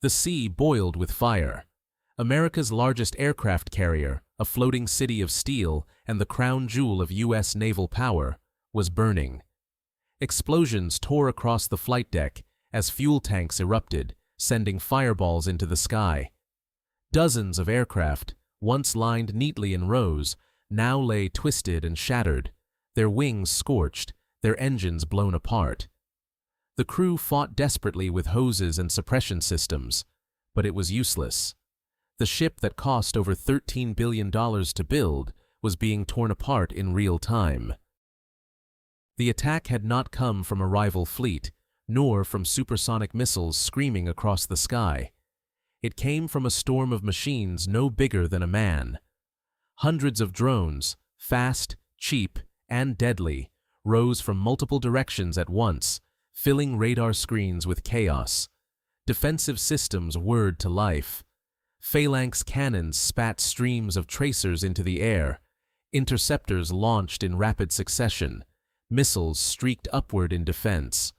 The sea boiled with fire. America's largest aircraft carrier, a floating city of steel and the crown jewel of U.S. naval power, was burning. Explosions tore across the flight deck as fuel tanks erupted, sending fireballs into the sky. Dozens of aircraft, once lined neatly in rows, now lay twisted and shattered, their wings scorched, their engines blown apart. The crew fought desperately with hoses and suppression systems, but it was useless. The ship that cost over $13 billion to build was being torn apart in real time. The attack had not come from a rival fleet, nor from supersonic missiles screaming across the sky. It came from a storm of machines no bigger than a man. Hundreds of drones, fast, cheap, and deadly, rose from multiple directions at once, filling radar screens with chaos. Defensive systems whirred to life. Phalanx cannons spat streams of tracers into the air. Interceptors launched in rapid succession. Missiles streaked upward in defense.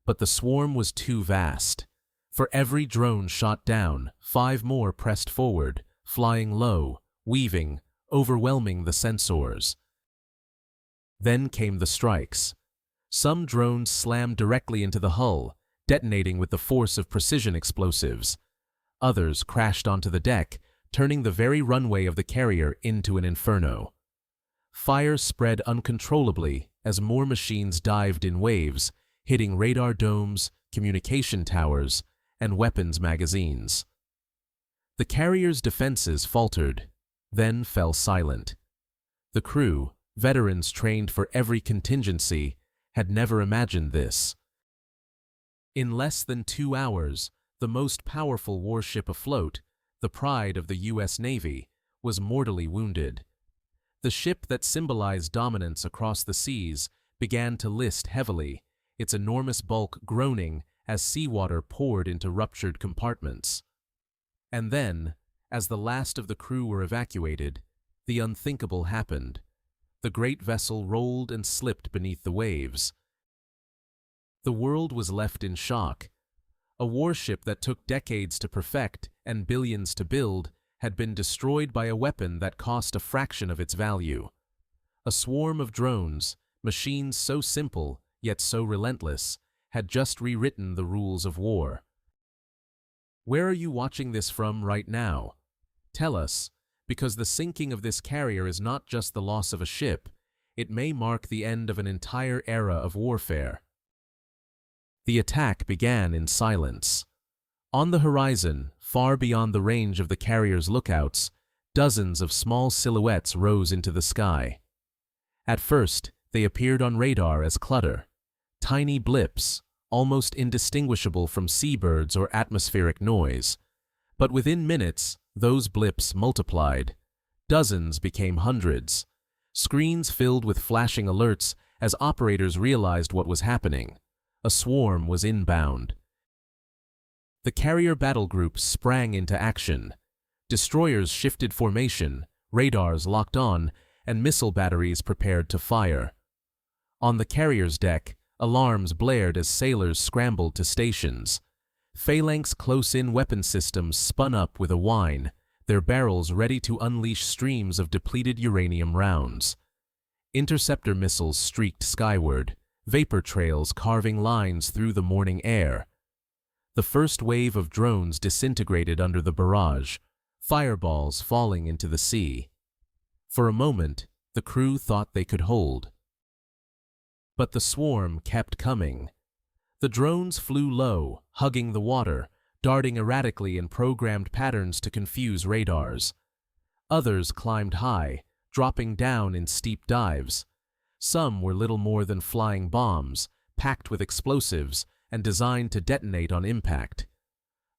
But the swarm was too vast. For every drone shot down, 5 more pressed forward, flying low, weaving, overwhelming the sensors. Then came the strikes. Some drones slammed directly into the hull, detonating with the force of precision explosives. Others crashed onto the deck, turning the very runway of the carrier into an inferno. Fire spread uncontrollably as more machines dived in waves, hitting radar domes, communication towers, and weapons magazines. The carrier's defenses faltered, then fell silent. The crew, veterans trained for every contingency, had never imagined this. In less than 2 hours, the most powerful warship afloat, the pride of the U.S. Navy, was mortally wounded. The ship that symbolized dominance across the seas began to list heavily, its enormous bulk groaning as seawater poured into ruptured compartments. And then, as the last of the crew were evacuated, the unthinkable happened. The great vessel rolled and slipped beneath the waves. The world was left in shock. A warship that took decades to perfect and billions to build had been destroyed by a weapon that cost a fraction of its value. A swarm of drones, machines so simple yet so relentless, had just rewritten the rules of war. Where are you watching this from right now? Tell us, because the sinking of this carrier is not just the loss of a ship, it may mark the end of an entire era of warfare. The attack began in silence. On the horizon, far beyond the range of the carrier's lookouts, dozens of small silhouettes rose into the sky. At first, they appeared on radar as clutter, tiny blips, almost indistinguishable from seabirds or atmospheric noise. But within minutes, those blips multiplied. Dozens became hundreds. Screens filled with flashing alerts as operators realized what was happening. A swarm was inbound. The carrier battle group sprang into action. Destroyers shifted formation, radars locked on, and missile batteries prepared to fire. On the carrier's deck, alarms blared as sailors scrambled to stations. Phalanx close-in weapon systems spun up with a whine, their barrels ready to unleash streams of depleted uranium rounds. Interceptor missiles streaked skyward, vapor trails carving lines through the morning air. The first wave of drones disintegrated under the barrage, fireballs falling into the sea. For a moment, the crew thought they could hold. But the swarm kept coming. The drones flew low, hugging the water, darting erratically in programmed patterns to confuse radars. Others climbed high, dropping down in steep dives. Some were little more than flying bombs, packed with explosives and designed to detonate on impact.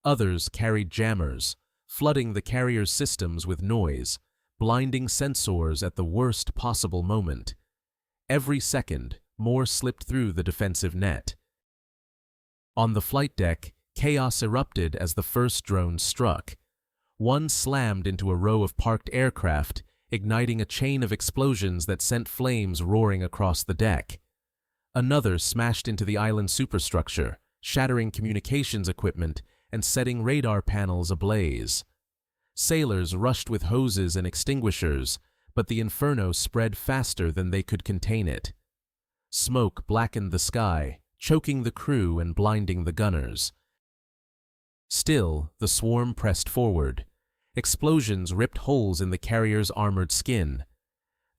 Others carried jammers, flooding the carrier's systems with noise, blinding sensors at the worst possible moment. Every second, more slipped through the defensive net. On the flight deck, chaos erupted as the first drone struck. One slammed into a row of parked aircraft, igniting a chain of explosions that sent flames roaring across the deck. Another smashed into the island superstructure, shattering communications equipment and setting radar panels ablaze. Sailors rushed with hoses and extinguishers, but the inferno spread faster than they could contain it. Smoke blackened the sky, choking the crew and blinding the gunners. Still, the swarm pressed forward. Explosions ripped holes in the carrier's armored skin.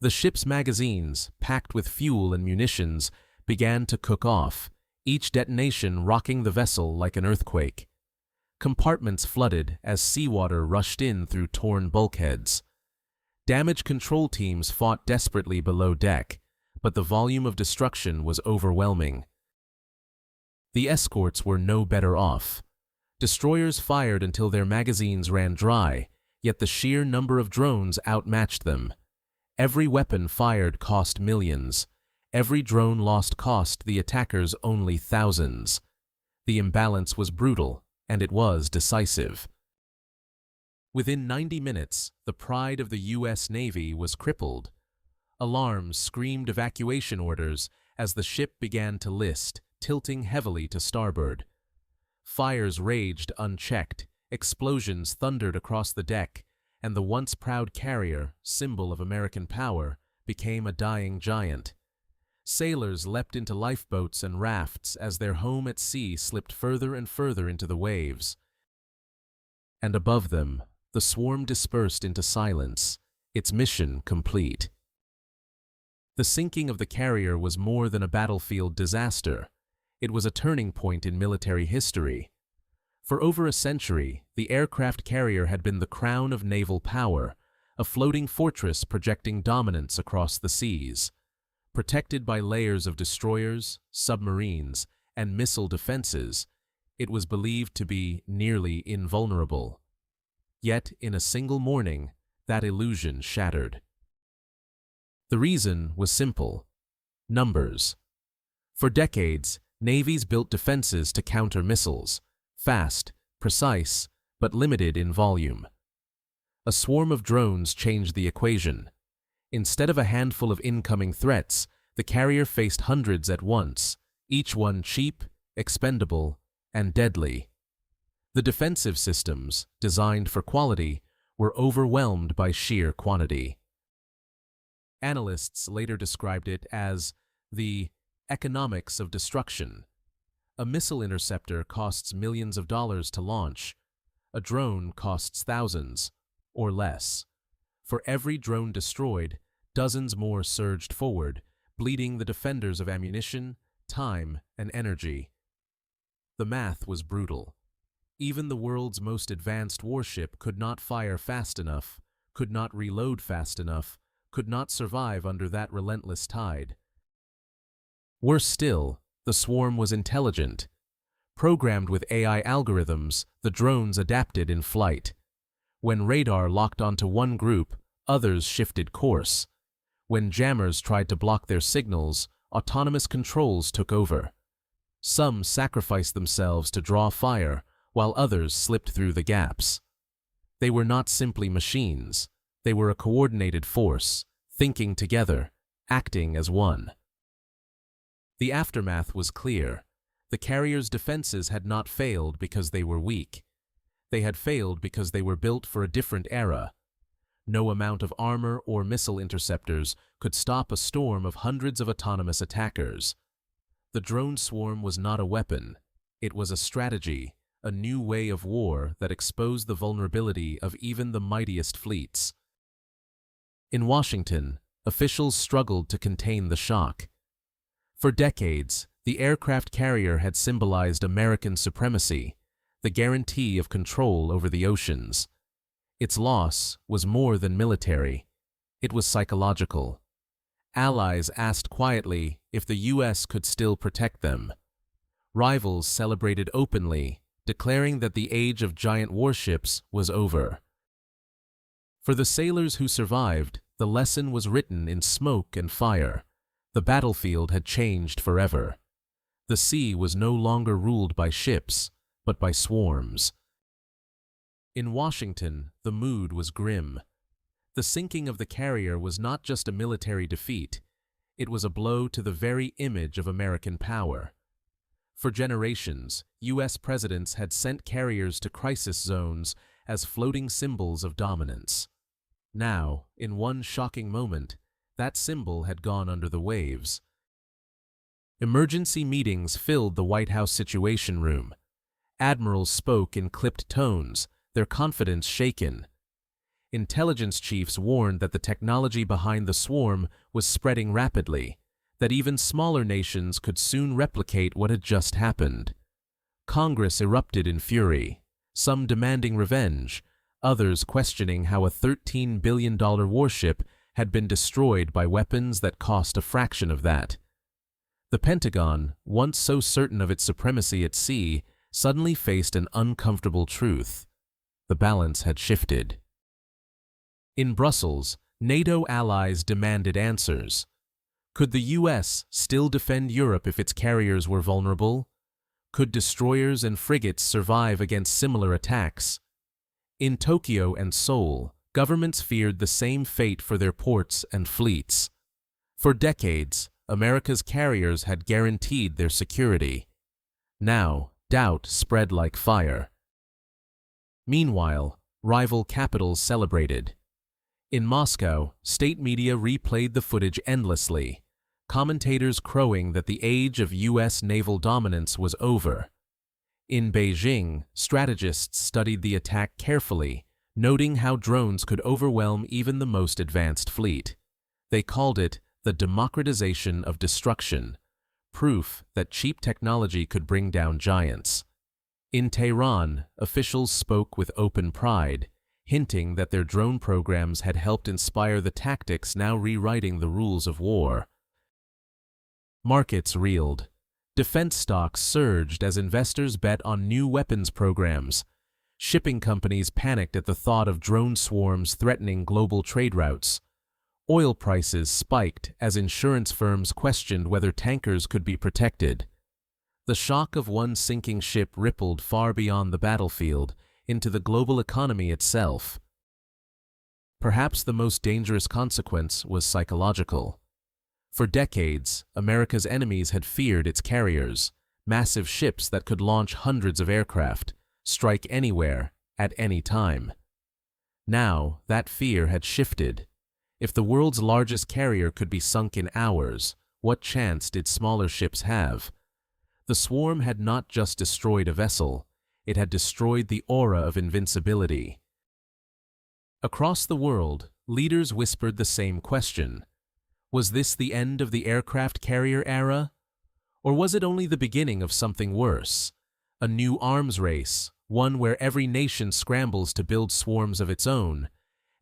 The ship's magazines, packed with fuel and munitions, began to cook off, each detonation rocking the vessel like an earthquake. Compartments flooded as seawater rushed in through torn bulkheads. Damage control teams fought desperately below deck, but the volume of destruction was overwhelming. The escorts were no better off. Destroyers fired until their magazines ran dry, yet the sheer number of drones outmatched them. Every weapon fired cost millions. Every drone lost cost the attackers only thousands. The imbalance was brutal, and it was decisive. Within 90 minutes, the pride of the U.S. Navy was crippled. Alarms screamed evacuation orders as the ship began to list, tilting heavily to starboard. Fires raged unchecked, explosions thundered across the deck, and the once proud carrier, symbol of American power, became a dying giant. Sailors leapt into lifeboats and rafts as their home at sea slipped further and further into the waves. And above them, the swarm dispersed into silence, its mission complete. The sinking of the carrier was more than a battlefield disaster. It was a turning point in military history. For over a century, the aircraft carrier had been the crown of naval power, a floating fortress projecting dominance across the seas. Protected by layers of destroyers, submarines, and missile defenses, it was believed to be nearly invulnerable. Yet, in a single morning, that illusion shattered. The reason was simple: numbers. For decades, navies built defenses to counter missiles, fast, precise, but limited in volume. A swarm of drones changed the equation. Instead of a handful of incoming threats, the carrier faced hundreds at once, each one cheap, expendable, and deadly. The defensive systems, designed for quality, were overwhelmed by sheer quantity. Analysts later described it as the economics of destruction. A missile interceptor costs millions of dollars to launch. A drone costs thousands, or less. For every drone destroyed, dozens more surged forward, bleeding the defenders of ammunition, time, and energy. The math was brutal. Even the world's most advanced warship could not fire fast enough, could not reload fast enough, could not survive under that relentless tide. Worse still, the swarm was intelligent. Programmed with AI algorithms, the drones adapted in flight. When radar locked onto one group, others shifted course. When jammers tried to block their signals, autonomous controls took over. Some sacrificed themselves to draw fire, while others slipped through the gaps. They were not simply machines. They were a coordinated force, thinking together, acting as one. The aftermath was clear. The carrier's defenses had not failed because they were weak. They had failed because they were built for a different era. No amount of armor or missile interceptors could stop a storm of hundreds of autonomous attackers. The drone swarm was not a weapon. It was a strategy, a new way of war that exposed the vulnerability of even the mightiest fleets. In Washington, officials struggled to contain the shock. For decades, the aircraft carrier had symbolized American supremacy, the guarantee of control over the oceans. Its loss was more than military. It was psychological. Allies asked quietly if the U.S. could still protect them. Rivals celebrated openly, declaring that the age of giant warships was over. For the sailors who survived, the lesson was written in smoke and fire. The battlefield had changed forever. The sea was no longer ruled by ships, but by swarms. In Washington, the mood was grim. The sinking of the carrier was not just a military defeat, it was a blow to the very image of American power. For generations, U.S. presidents had sent carriers to crisis zones as floating symbols of dominance. Now, in one shocking moment, that symbol had gone under the waves. Emergency meetings filled the White House Situation Room. Admirals spoke in clipped tones, their confidence shaken. Intelligence chiefs warned that the technology behind the swarm was spreading rapidly, that even smaller nations could soon replicate what had just happened. Congress erupted in fury, some demanding revenge, others questioning how a $13 billion warship had been destroyed by weapons that cost a fraction of that. The Pentagon, once so certain of its supremacy at sea, suddenly faced an uncomfortable truth. The balance had shifted. In Brussels, NATO allies demanded answers. Could the U.S. still defend Europe if its carriers were vulnerable? Could destroyers and frigates survive against similar attacks? In Tokyo and Seoul, governments feared the same fate for their ports and fleets. For decades, America's carriers had guaranteed their security. Now, doubt spread like fire. Meanwhile, rival capitals celebrated. In Moscow, state media replayed the footage endlessly, commentators crowing that the age of U.S. naval dominance was over. In Beijing, strategists studied the attack carefully, noting how drones could overwhelm even the most advanced fleet. They called it the democratization of destruction, proof that cheap technology could bring down giants. In Tehran, officials spoke with open pride, hinting that their drone programs had helped inspire the tactics now rewriting the rules of war. Markets reeled. Defense stocks surged as investors bet on new weapons programs. Shipping companies panicked at the thought of drone swarms threatening global trade routes. Oil prices spiked as insurance firms questioned whether tankers could be protected. The shock of one sinking ship rippled far beyond the battlefield into the global economy itself. Perhaps the most dangerous consequence was psychological. For decades, America's enemies had feared its carriers, massive ships that could launch hundreds of aircraft, strike anywhere, at any time. Now, that fear had shifted. If the world's largest carrier could be sunk in hours, what chance did smaller ships have? The swarm had not just destroyed a vessel, it had destroyed the aura of invincibility. Across the world, leaders whispered the same question. Was this the end of the aircraft carrier era? Or was it only the beginning of something worse? A new arms race, one where every nation scrambles to build swarms of its own,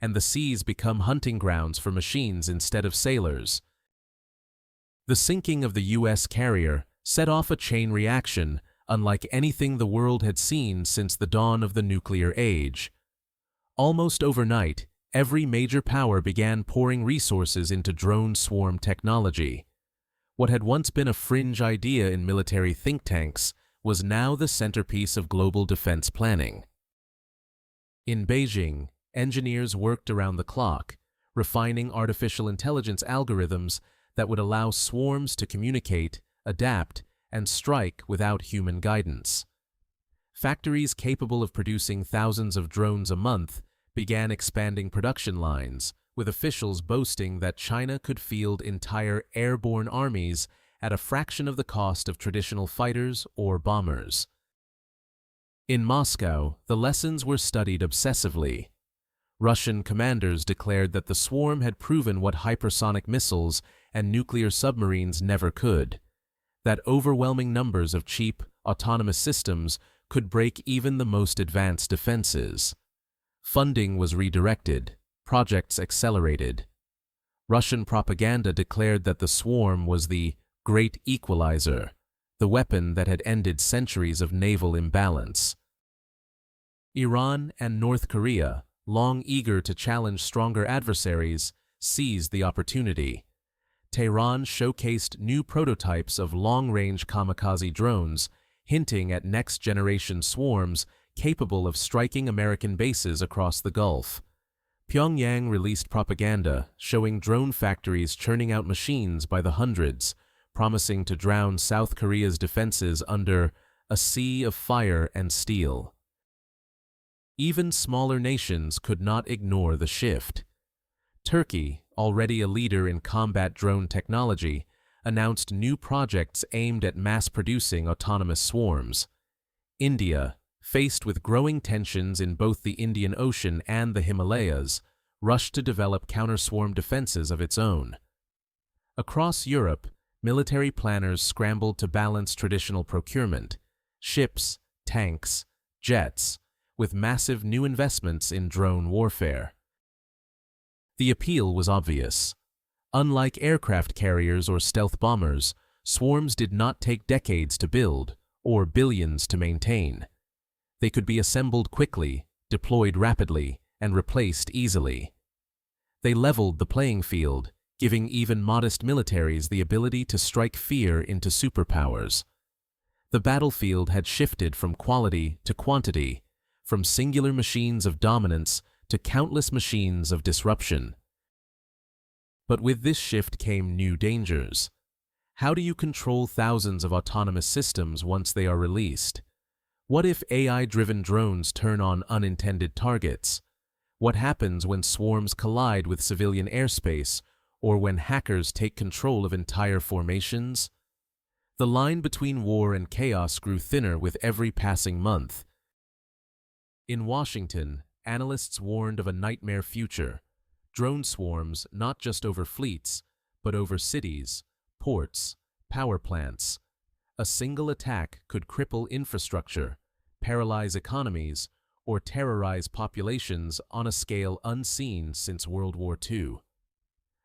and the seas become hunting grounds for machines instead of sailors. The sinking of the U.S. carrier set off a chain reaction unlike anything the world had seen since the dawn of the nuclear age. Almost overnight, every major power began pouring resources into drone swarm technology. What had once been a fringe idea in military think tanks was now the centerpiece of global defense planning. In Beijing, engineers worked around the clock, refining artificial intelligence algorithms that would allow swarms to communicate, adapt, and strike without human guidance. Factories capable of producing thousands of drones a month began expanding production lines, with officials boasting that China could field entire airborne armies at a fraction of the cost of traditional fighters or bombers. In Moscow, the lessons were studied obsessively. Russian commanders declared that the swarm had proven what hypersonic missiles and nuclear submarines never could, that overwhelming numbers of cheap, autonomous systems could break even the most advanced defenses. Funding was redirected, projects accelerated. Russian propaganda declared that the swarm was the great equalizer, the weapon that had ended centuries of naval imbalance. Iran and North Korea, long eager to challenge stronger adversaries, seized the opportunity. Tehran showcased new prototypes of long-range kamikaze drones, hinting at next-generation swarms capable of striking American bases across the Gulf. Pyongyang released propaganda showing drone factories churning out machines by the hundreds, promising to drown South Korea's defenses under a sea of fire and steel. Even smaller nations could not ignore the shift. Turkey, already a leader in combat drone technology, announced new projects aimed at mass-producing autonomous swarms. India, faced with growing tensions in both the Indian Ocean and the Himalayas, rushed to develop counter-swarm defenses of its own. Across Europe, military planners scrambled to balance traditional procurement, ships, tanks, jets, with massive new investments in drone warfare. The appeal was obvious. Unlike aircraft carriers or stealth bombers, swarms did not take decades to build or billions to maintain. They could be assembled quickly, deployed rapidly, and replaced easily. They leveled the playing field, giving even modest militaries the ability to strike fear into superpowers. The battlefield had shifted from quality to quantity, from singular machines of dominance to countless machines of disruption. But with this shift came new dangers. How do you control thousands of autonomous systems once they are released? What if AI-driven drones turn on unintended targets? What happens when swarms collide with civilian airspace, or when hackers take control of entire formations? The line between war and chaos grew thinner with every passing month. In Washington, analysts warned of a nightmare future. Drone swarms not just over fleets, but over cities, ports, power plants. A single attack could cripple infrastructure, paralyze economies, or terrorize populations on a scale unseen since World War II.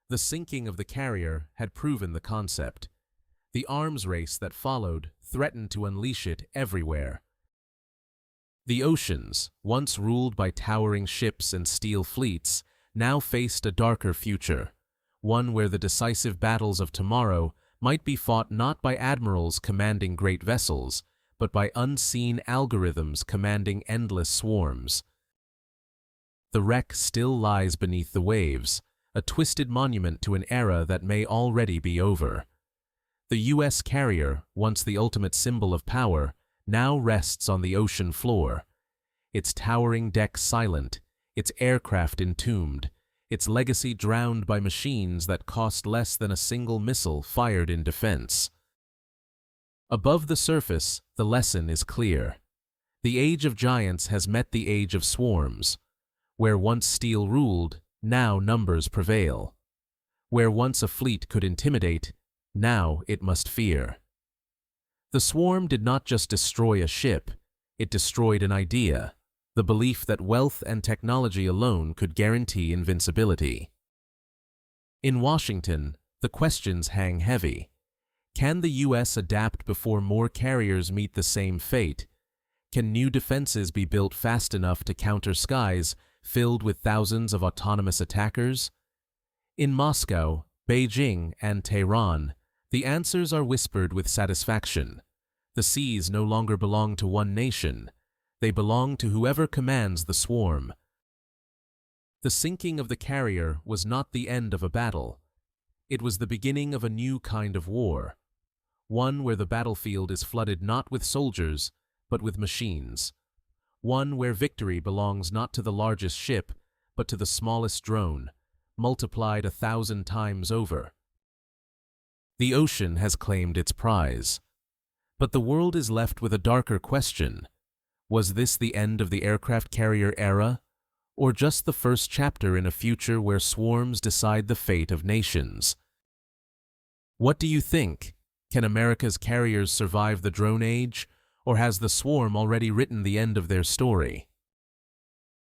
The sinking of the carrier had proven the concept. The arms race that followed threatened to unleash it everywhere. The oceans, once ruled by towering ships and steel fleets, now faced a darker future, one where the decisive battles of tomorrow might be fought not by admirals commanding great vessels, but by unseen algorithms commanding endless swarms. The wreck still lies beneath the waves, a twisted monument to an era that may already be over. The U.S. carrier, once the ultimate symbol of power, now rests on the ocean floor. Its towering deck silent, its aircraft entombed, its legacy drowned by machines that cost less than a single missile fired in defense. Above the surface, the lesson is clear. The age of giants has met the age of swarms. Where once steel ruled, now numbers prevail. Where once a fleet could intimidate, now it must fear. The swarm did not just destroy a ship, it destroyed an idea, the belief that wealth and technology alone could guarantee invincibility. In Washington, the questions hang heavy. Can the U.S. adapt before more carriers meet the same fate? Can new defenses be built fast enough to counter skies filled with thousands of autonomous attackers? In Moscow, Beijing, and Tehran, the answers are whispered with satisfaction. The seas no longer belong to one nation. They belong to whoever commands the swarm. The sinking of the carrier was not the end of a battle. It was the beginning of a new kind of war. One where the battlefield is flooded not with soldiers, but with machines. One where victory belongs not to the largest ship, but to the smallest drone, multiplied 1,000 times over. The ocean has claimed its prize. But the world is left with a darker question. Was this the end of the aircraft carrier era, or just the first chapter in a future where swarms decide the fate of nations? What do you think? Can America's carriers survive the drone age, or has the swarm already written the end of their story?